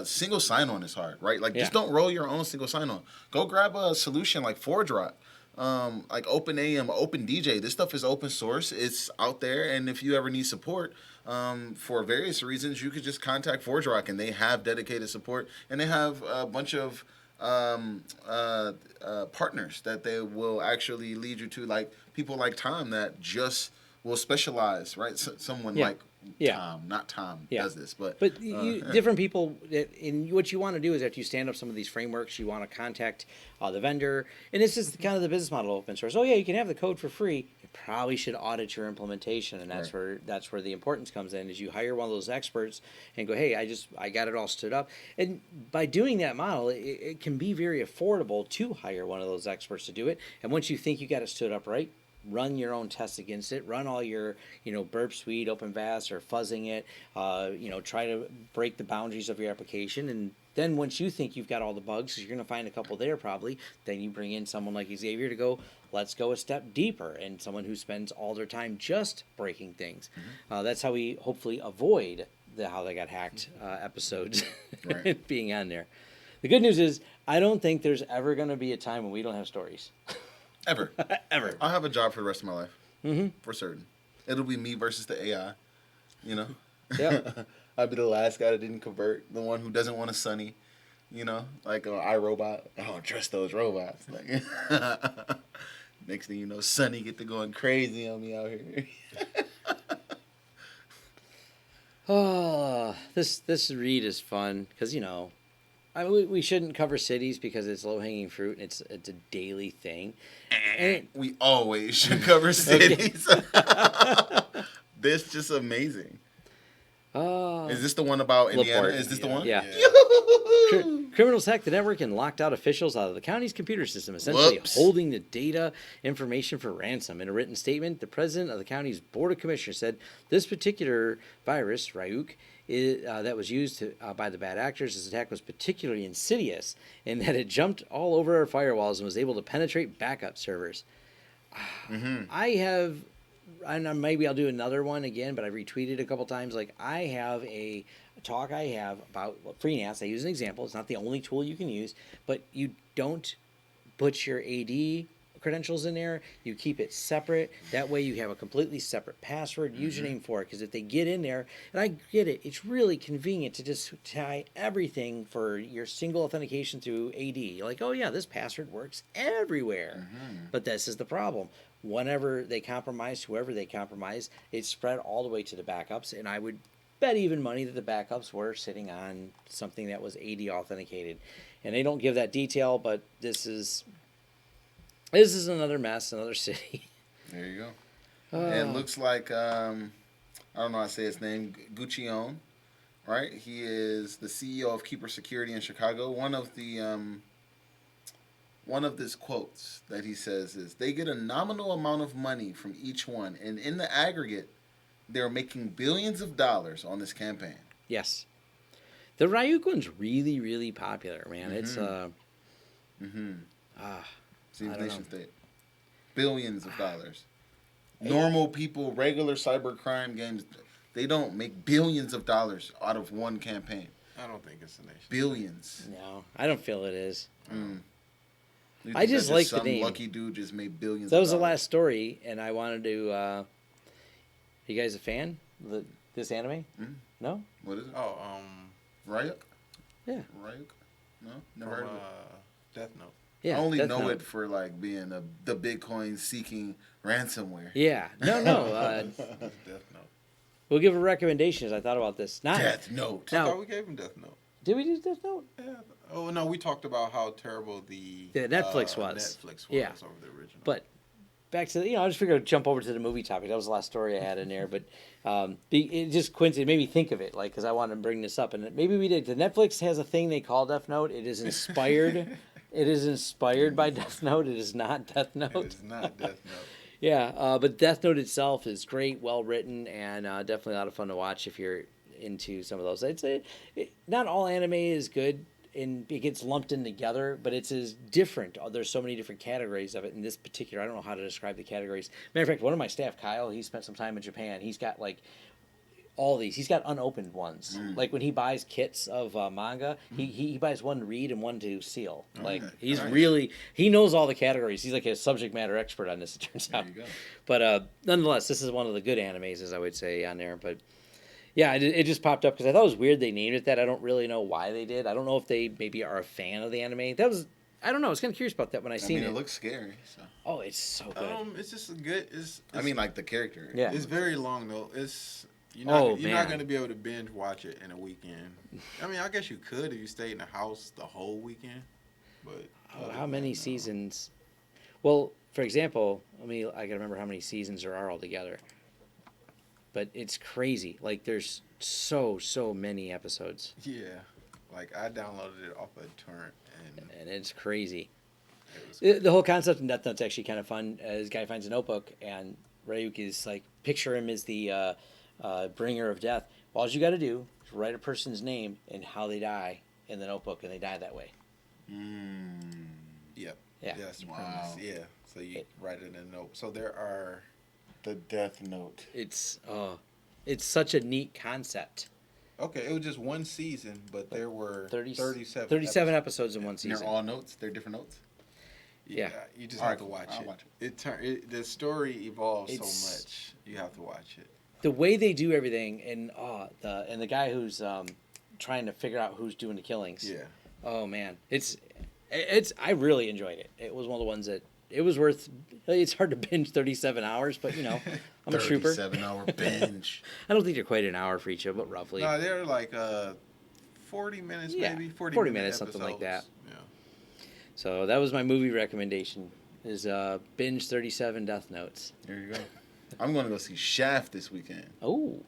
Single sign-on is hard, right? Like, just don't roll your own single sign-on. Go grab a solution like ForgeRock, like OpenAM, OpenDJ. This stuff is open source. It's out there, and if you ever need support for various reasons, you could just contact ForgeRock, and they have dedicated support, and they have a bunch of partners that they will actually lead you to, like people like Tom that just will specialize, right? Someone Yeah. like Yeah. Tom, not Tom, Yeah. does this, but Different people. And what you want to do is after you stand up some of these frameworks, you want to contact the vendor, and this is kind of the business model of open source. Oh yeah, you can have the code for free. You probably should audit your implementation, and that's where the importance comes in. Is you hire one of those experts and go, hey, I got it all stood up, and by doing that model, it can be very affordable to hire one of those experts to do it. And once you think you got it stood up right, run your own tests against it. Run all your, Burp Suite, OpenVAS, or fuzzing it. Try to break the boundaries of your application. And then once you think you've got all the bugs, 'cause you're going to find a couple there probably, then you bring in someone like Xavier to go, let's go a step deeper, and someone who spends all their time just breaking things. That's how we hopefully avoid the How They Got Hacked episodes being on there. The good news is I don't think there's ever going to be a time when we don't have stories. Ever. Ever. I'll have a job for the rest of my life. For certain. It'll be me versus the AI. Yeah. I'll be the last guy that didn't convert, the one who doesn't want a Sunny. Like iRobot. I don't trust those robots. Like, next thing you know, Sunny get to going crazy on me out here. Oh, this read is fun because we shouldn't cover cities because it's low hanging fruit and it's a daily thing. And we always should cover cities. This just amazing. Is this the one about Indiana? Laporte. Is this the one? Yeah. Criminals hacked the network and locked out officials out of the county's computer system, essentially holding the data information for ransom. In a written statement, the president of the county's board of commissioners said this particular virus, Ryuk, that was used by the bad actors, this attack was particularly insidious in that it jumped all over our firewalls and was able to penetrate backup servers. I have, and maybe I'll do another one again, but I retweeted a couple times. Like, I have a talk I have about FreeNAS. I use an example. It's not the only tool you can use, but you don't put your AD credentials in there. You keep it separate. That way you have a completely separate password, username for it. Because if they get in there, and I get it, it's really convenient to just tie everything for your single authentication through AD. You're like, oh yeah, this password works everywhere. But this is the problem. Whenever they compromise, whoever they compromise, it spread all the way to the backups. And I would bet even money that the backups were sitting on something that was AD authenticated. And they don't give that detail, but this is another mess, another city. There you go. And it looks like, I don't know how to say his name, Guccione, right? He is the CEO of Keeper Security in Chicago. One of his quotes that he says is, they get a nominal amount of money from each one, and in the aggregate, they're making billions of dollars on this campaign. Yes. The Ryuk one's really, really popular, man. It's Nation State. Billions of dollars. Normal people, regular cybercrime games, they don't make billions of dollars out of one campaign. I don't think it's a nation. Billions. No, I don't feel it is. I just like the some name. lucky dude just made billions. So that of was the dollars. last story, and I wanted to. You guys a fan of this anime? No. What is it? Oh, Ryuk? Yeah. Ryuk? No, never heard of it. Death Note. Yeah. I only Death know Note. it for like being the Bitcoin seeking ransomware. Yeah. No. Death Note. We'll give a recommendation as I thought about this. Not Death Note. I No. thought we gave him Death Note. Did we do Death Note? Yeah. Oh no, we talked about how terrible the Netflix was. Netflix was Yeah. over the original. But back to I just figured I'd jump over to the movie topic. That was the last story I had in there, but it just coincidentally made me think of it, like because I wanted to bring this up, and maybe we did. The Netflix has a thing they call Death Note. It is inspired. It is inspired by Death Note. It is not Death Note. It is not Death Note. Yeah, but Death Note itself is great, well written, and definitely a lot of fun to watch if you're into some of those. I'd say not all anime is good, and it gets lumped in together, but it's as different. There's so many different categories of it. In this particular, I don't know how to describe the categories. Matter of fact, one of my staff, Kyle, he spent some time in Japan. He's got like all these. He's got unopened ones. Like when he buys kits of manga, he buys one to read and one to seal. Like he's really, he knows all the categories. He's like a subject matter expert on this, it turns out. There you go. But nonetheless, this is one of the good animes, as I would say, on there. But yeah, it just popped up because I thought it was weird they named it that. I don't really know why they did. I don't know if they maybe are a fan of the anime. I don't know. I was kind of curious about that when I seen mean, it. it looks scary. So. Oh, it's so good. It's just a good. It's I mean, like the character. Yeah. It's very long though. It's you're Oh, not man. going to be able to binge watch it in a weekend. I mean, I guess you could if you stayed in the house the whole weekend. But Oh, other how than many that, no. seasons? Well, for example, I gotta remember how many seasons there are altogether. But it's crazy. Like there's so many episodes, Yeah, like I downloaded it off a torrent and and it's crazy. it was The whole concept in Death Note's actually kind of fun. This guy finds a notebook, and Ryuk is like, picture him as the bringer of death. All you got to do is write a person's name and how they die in the notebook, and they die that way. Yep. Yeah. That's the Wow. premise. Yeah. So you write it in a note. So there are. The Death Note. It's such a neat concept. Okay, it was just one season, but there were 37. 37 episodes in one And season. they're all notes. They're different notes. Yeah, Yeah. you just All have right, to watch I'll it. watch The story evolves It's- so much. You have to watch it. The way they do everything, and the guy who's trying to figure out who's doing the killings. Yeah. Oh man, it's I really enjoyed it. It was one of the ones that it was worth. It's hard to binge 37 hours, but I'm a trooper. 37-hour binge. I don't think they're quite an hour for each of them, but roughly. No, they're like 40 minutes, Yeah, maybe 40 minutes, something like episodes. So that was my movie recommendation. Is binge 37 Death Notes. There you go. I'm going to go see Shaft this weekend. Oh,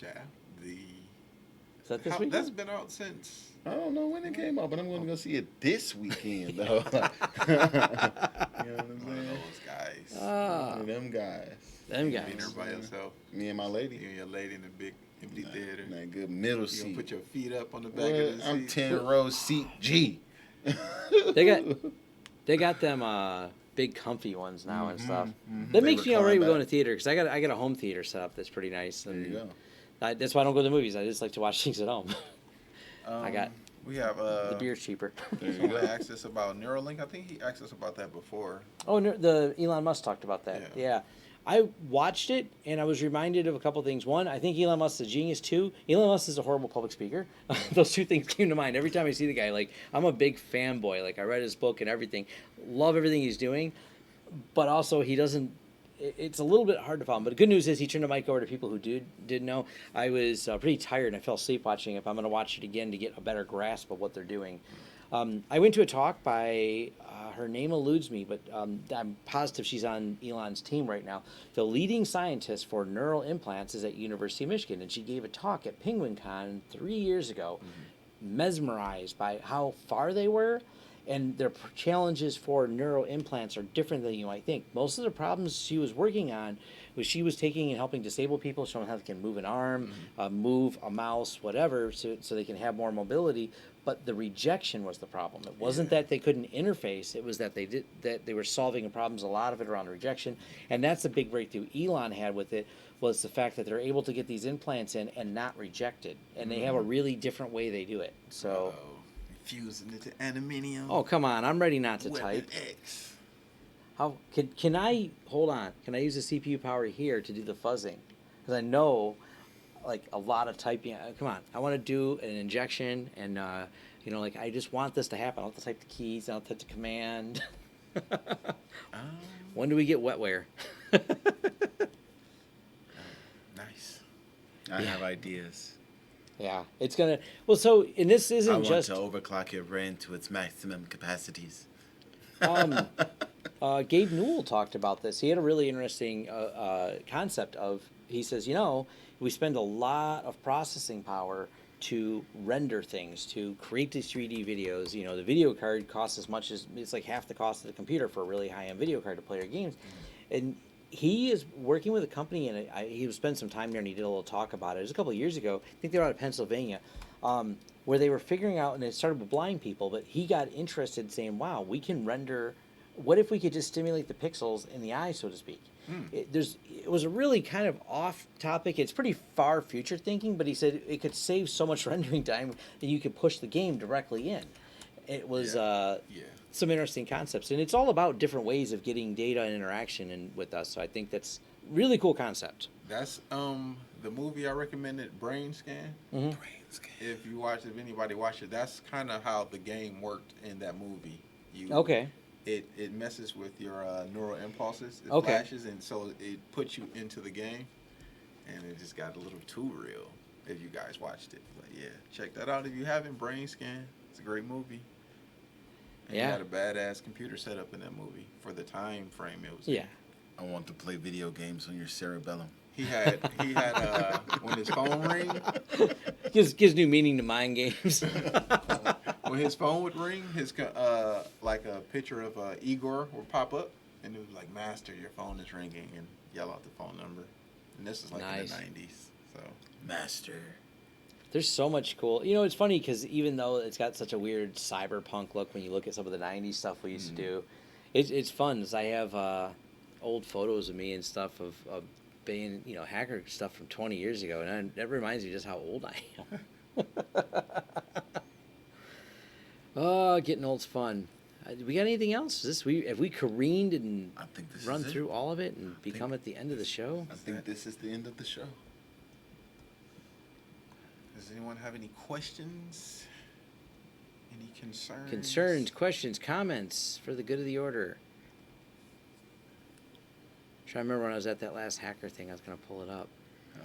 Yeah. Shaft. is that this week? That's been out since. I don't know when it came out, but I'm going to go see it this weekend, though. You know what I'm One of saying? those guys. Ah, Them guys. them Being guys. there by yourself. Me and my lady. You and your lady in the big empty theater. That good middle You gonna seat. put your feet up on the back What? of the I'm seat. 10 row seat G. They got them big comfy ones now and stuff. mhm. That They makes me recline already back. going to theater because I got a home theater set up that's pretty nice. There And you go. that's why I don't go to the movies. I just like to watch things at home. I got We have the beer's cheaper. There you someone go. asked us about Neuralink. I think he asked us about that before. Oh, no, the Elon Musk talked about that. Yeah. Yeah. I watched it and I was reminded of a couple things. One, I think Elon Musk's a genius. Two, Elon Musk is a horrible public speaker. Those two things came to mind every time I see the guy. Like, I'm a big fanboy. Like, I read his book and everything. Love everything he's doing. But also, he doesn't. It's a little bit hard to follow him. But the good news is he turned the mic over to people who did know. I was pretty tired and I fell asleep watching it. I'm going to watch it again to get a better grasp of what they're doing. I went to a talk by, her name eludes me, but I'm positive she's on Elon's team right now. The leading scientist for neural implants is at University of Michigan, and she gave a talk at PenguinCon 3 years ago, mesmerized by how far they were, and their challenges for neural implants are different than you might think. Most of the problems she was working on was she was taking and helping disabled people, showing how they can move an arm, move a mouse, whatever, so they can have more mobility. But the rejection was the problem. It wasn't that they couldn't interface. It was that they were solving problems. A lot of it around rejection, and that's the big breakthrough Elon had with it was the fact that they're able to get these implants in and not rejected, and they have a really different way they do it. So, Fusing it to aluminium. oh come on, I'm ready not to Weapon type. X. How can I hold on? Can I use the CPU power here to do the fuzzing? Because I know, like a lot of typing. Come on, I want to do an injection, and like I just want this to happen. I don't have to type the keys. I don't have to type the command. When do we get wetware? Nice. I have ideas. Yeah, it's gonna. Well, so and this I isn't want just. to overclock your brain to its maximum capacities. Gabe Newell talked about this. He had a really interesting concept of. He says, we spend a lot of processing power to render things, to create these 3D videos. The video card costs as much as it's like half the cost of the computer for a really high-end video card to play your games, and he is working with a company, and he spent some time there, and he did a little talk about it. It was a couple of years ago. I think they were out of Pennsylvania, where they were figuring out, and it started with blind people, but he got interested saying, wow, we can render, what if we could just stimulate the pixels in the eye, so to speak? It was a really kind of off topic. It's pretty far future thinking, but he said it could save so much rendering time that you could push the game directly in. It was some interesting concepts, and it's all about different ways of getting data and interaction with us. So I think that's really cool concept. That's the movie I recommended, Brain Scan. Mm-hmm. Brain scan. If anybody watched it, that's kind of how the game worked in that movie. Okay. It messes with your neural impulses. It Okay. flashes, and so it puts you into the game, and it just got a little too real. If you guys watched it, but yeah, check that out if you haven't. Brain Scan. It's a great movie. And Yeah. he had a badass computer set up in that movie for the time frame it was. Yeah. In. I want to play video games on your cerebellum. He had when his phone ring, gives new meaning to mind games. when his phone would ring, his like a picture of Igor would pop up, and it was like, "Master, your phone is ringing," and yell out the phone number. And this is like Nice. in the '90s, so Master. There's so much cool. You know, it's funny because even though it's got such a weird cyberpunk look when you look at some of the '90s stuff we used to do, it's fun. 'Cause I have old photos of me and stuff of being, hacker stuff from 20 years ago, and that reminds me just how old I am. Oh, getting old's fun. We got anything else? Have we careened and I think this run is through it. all of it and become at the end of the show? I think this is the end of the show. does anyone have any questions? Any concerns? Concerns, questions, comments for the good of the order. Trying to remember when I was at that last hacker thing. I was gonna pull it up.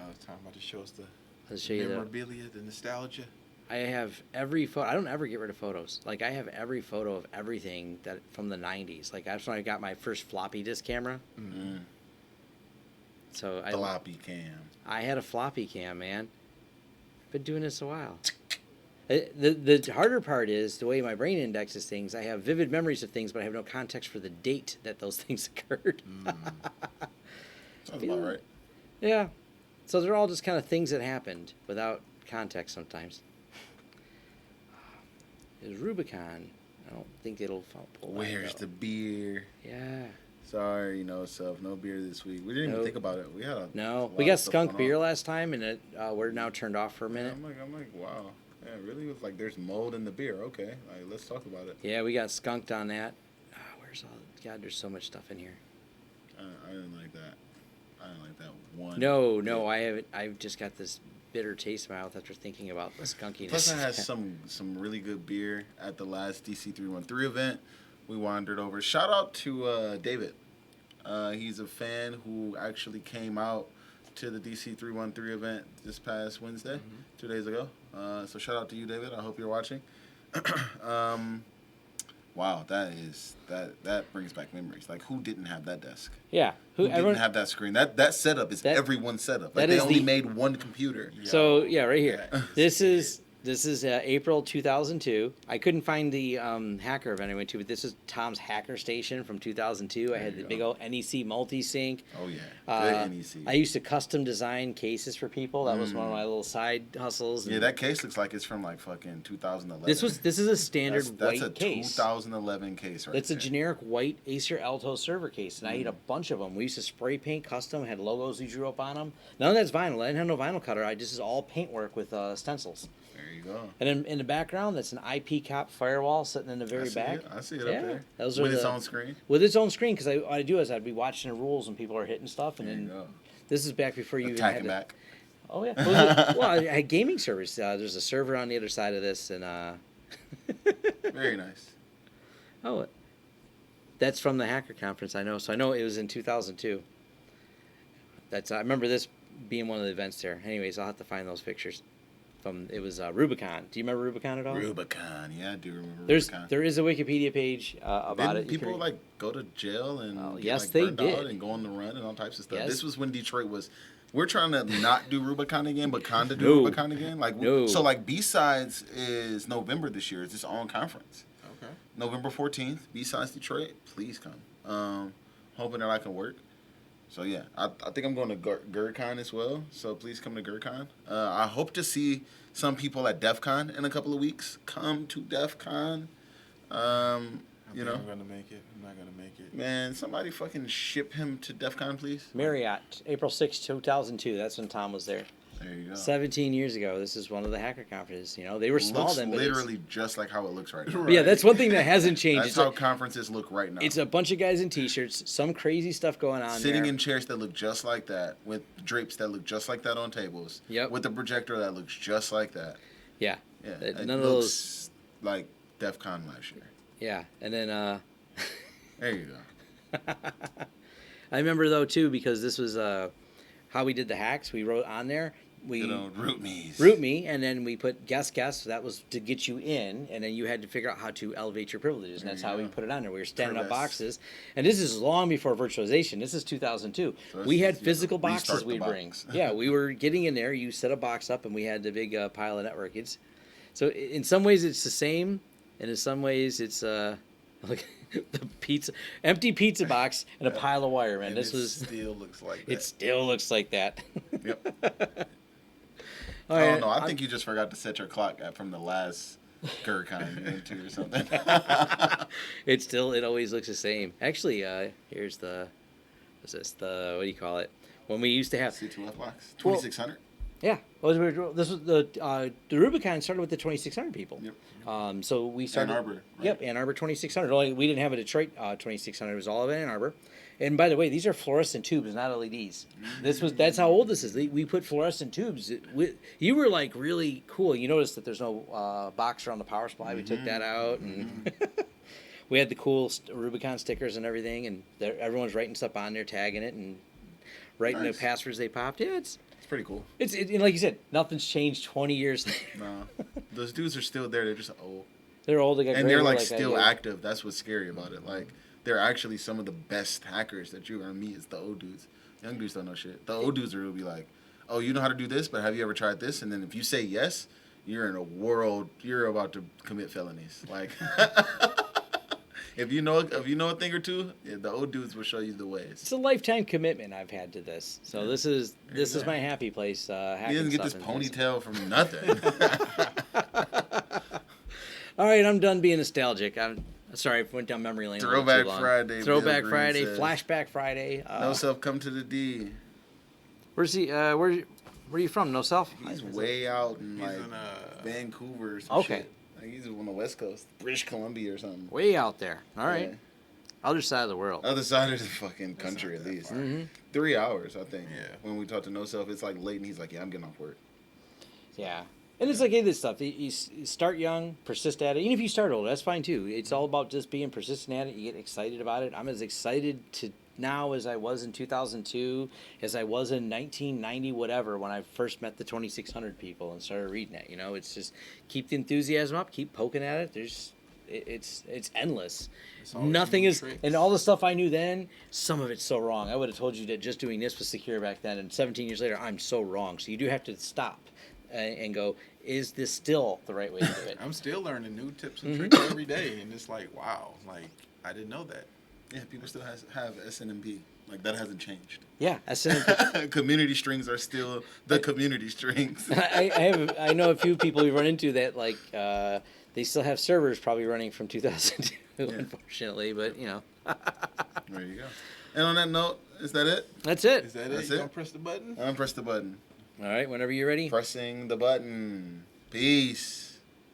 I was talking about to show us the I'll show you the. memorabilia, the nostalgia. I have every photo. I don't ever get rid of photos. Like I have every photo of everything that from the '90s. Like that's when I got my first floppy disk camera. So Floppy cam. I had a floppy cam, man. Been doing this a while. The harder part is the way my brain indexes things. I have vivid memories of things, but I have no context for the date that those things occurred. Sounds about right. Yeah. So they're all just kind of things that happened without context sometimes. It was Rubicon. I don't think it'll pull. Where's the beer? Yeah. Sorry, self. No beer this week. We didn't even think about it. We had a No. a We lot got of stuff skunk going beer on. last time, and we're now turned off for a minute. I'm like, wow. Yeah, really? It was like there's mold in the beer. Okay, like let's talk about it. Yeah, we got skunked on that. Where's all? God, there's so much stuff in here. I didn't like that. I didn't like that one. No, I haven't. I've just got this bitter taste in my mouth after thinking about the skunkiness. Plus, I had some really good beer at the last DC 313 event. We wandered over. Shout out to David. He's a fan who actually came out to the DC 313 event this past Wednesday, 2 days ago. So shout out to you, David. I hope you're watching. Wow, that brings back memories. Like, who didn't have that desk? Yeah, Who didn't have that screen? That setup is everyone's setup. Like, that they is only made one computer. So yeah, right here. Yeah. This is April 2002. I couldn't find the hacker event I went to, but this is Tom's Hacker Station from 2002. I had the big old NEC multi-sync. Oh yeah, good NEC. I used to custom design cases for people. That was one of my little side hustles. Yeah, that case looks like it's from like fucking 2011. This is a standard that's white a case. 2011 case, right? That's a generic white Acer Alto server case, and I had a bunch of them. We used to spray paint custom, had logos we drew up on them. None of that's vinyl. I didn't have no vinyl cutter. This is all paintwork with stencils. There you go. And in the background, that's an IP cop firewall sitting in the very back. I see it Yeah, up there. those are With its the- own screen. With its own screen, because what I do is I'd be watching the rules and people are hitting stuff, and There you then go. this is back before you even Attacking had to, back. Oh yeah. Well, I had gaming servers. There's a server on the other side of this, and Very nice. oh, that's from the hacker conference. I know. So I know it was in 2002. I remember this being one of the events there. Anyways, I'll have to find those pictures. It was Rubicon. Do you remember Rubicon at all? Rubicon, yeah, I do remember Rubicon. There is a Wikipedia page about Didn't it. people like go to jail and get, yes, like, they burned did. out and go on the run and all types of stuff? Yes. This was when Detroit was. We're trying to not do Rubicon again, but kind of do No. Rubicon again. Like No. so, like B-Sides is November this year. It's its own conference. Okay. November 14th, B-Sides Detroit. Please come. Hoping that I can work. So yeah, I think I'm going to GERCON as well. So please come to GERCON. I hope to see some people at DEF CON in a couple of weeks. Come to DEF CON. I'm gonna make it. I'm not gonna make it. Man, somebody fucking ship him to DEF CON, please. Marriott, April 6, 2002. That's when Tom was there. There you go. 17 years ago, this is one of the hacker conferences. You know, they were small Looks then, but literally just like how it looks right now. Right. yeah, that's one thing that hasn't changed. That's how conferences look right now. It's a bunch of guys in t-shirts, some crazy stuff going on Sitting there. in chairs that look just like that, with drapes that look just like that on tables. Yep. With a projector that looks just like that. Yeah. Yeah. None of looks like DEF CON last year. Yeah, and then There you go. I remember though too, because this was how we did the hacks. We wrote on there. We Good old root me's. root me, and then we put guest. So that was to get you in, and then you had to figure out how to elevate your privileges, and that's how we put it on there. We were standing up Crevice. boxes, and this is long before virtualization. This is 2002. So We had you have to physical restart boxes the we'd box. bring. Yeah, we were getting in there. You set a box up, and we had the big pile of network. So in some ways it's the same, and in some ways it's like the empty pizza box and a pile of wire, man. And This it was. still looks like that. It still looks like that. Yep. All I right, don't know. I think you just forgot to set your clock from the last GurCon you went to or something. it always looks the same. Actually, here's what's this? What do you call it? When we used to have, C2F box? 2600? yeah. This was the Rubicon started with the 2600 people. Yep. So we started. Ann Arbor, right? Yep, Ann Arbor 2600. Only we didn't have a Detroit 2600. It was all of Ann Arbor. And by the way, these are fluorescent tubes, not LEDs. That's how old this is. We put fluorescent tubes. You were like really cool. You noticed that there's no box around the power supply. We took that out, and we had the cool Rubicon stickers and everything. And everyone's writing stuff on there, tagging it, and writing Nice. the passwords they popped. Yeah, It's pretty cool. it's like you said, nothing's changed 20 years later. No. Those dudes are still there. They're just old. They're old. They got And gray they're hair like I still do. active. That's what's scary about it. Like, they're actually some of the best hackers that you're gonna meet is the old dudes. Young dudes don't know shit. The old dudes will be like, oh, you know how to do this, but have you ever tried this? And then if you say yes, you're in a world, you're about to commit felonies. Like, if you know a thing or two, yeah, the old dudes will show you the ways. It's a lifetime commitment I've had to this. So this is go. my happy place. He Hacking doesn't get this stuff and things. ponytail from nothing. All right, I'm done being nostalgic. I'm sorry, I went down memory lane. a little Throwback too long. Friday, Throwback Bill Green Friday. says. Flashback Friday. No self, come to the D. Where's he? Where are you from? No self. He's way out in He's like in, Vancouver or some Okay. shit. Like he's on the West Coast, British Columbia or something. Way out there. All right. Yeah. Other side of the world. Other side of the fucking country not at that least. far. Mm-hmm. 3 hours, I think. Yeah. When we talk to No Self, it's like late and he's like, yeah, I'm getting off work. Yeah. And it's like, hey, this stuff. You start young, persist at it. Even if you start old, that's fine too. It's all about just being persistent at it. You get excited about it. I'm as excited to now as I was in 2002, as I was in 1990, whatever, when I first met the 2600 people and started reading it. You know, it's just keep the enthusiasm up, keep poking at it. It's endless. It's always Nothing new is, tricks. and all the stuff I knew then, some of it's so wrong. I would have told you that just doing this was secure back then, and 17 years later, I'm so wrong. So you do have to stop and go, is this still the right way to do it? I'm still learning new tips Mm-hmm. and tricks every day, and it's like, wow, like I didn't know that. Yeah, people still have SNMP. Like, that hasn't changed. Yeah, Community strings are still the community strings. I know a few people we run into that like they still have servers probably running from 2002, unfortunately, but you know. There you go. And on that note, is that it? That's it. Is that That's it? You it. gonna press the button? Press the button. All right, whenever you're ready. Pressing the button. Peace.